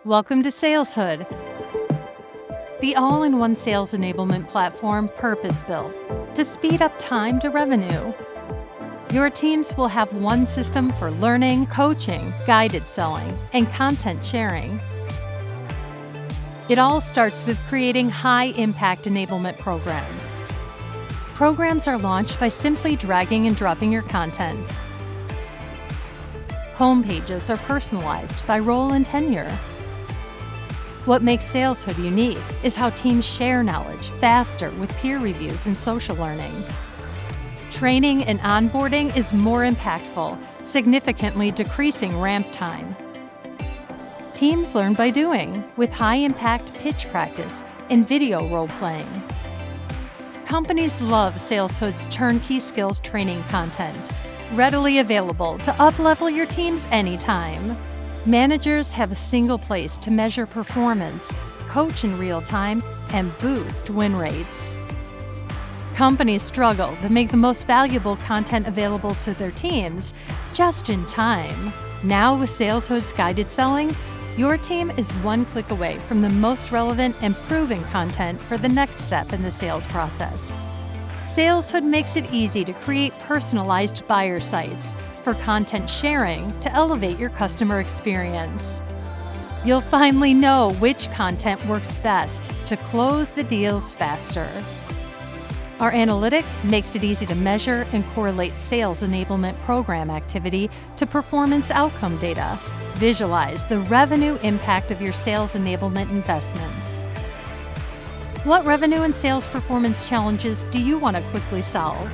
Welcome to SalesHood, the all-in-one sales enablement platform purpose-built to speed up time to revenue. Your teams will have one system for learning, coaching, guided selling, and content sharing. It all starts with creating high-impact enablement programs. Programs are launched by simply dragging and dropping your content. Home pages are personalized by role and tenure. What makes SalesHood unique is how teams share knowledge faster with peer reviews and social learning. Training and onboarding is more impactful, significantly decreasing ramp time. Teams learn by doing, with high-impact pitch practice and video role-playing. Companies love SalesHood's turnkey skills training content, readily available to up-level your teams anytime. Managers have a single place to measure performance, coach in real time, and boost win rates. Companies struggle to make the most valuable content available to their teams just in time. Now with SalesHood's guided selling, your team is one click away from the most relevant and proven content for the next step in the sales process. SalesHood makes it easy to create personalized buyer sites for content sharing to elevate your customer experience. You'll finally know which content works best to close the deals faster. Our analytics makes it easy to measure and correlate sales enablement program activity to performance outcome data. Visualize the revenue impact of your sales enablement investments. What revenue and sales performance challenges do you want to quickly solve?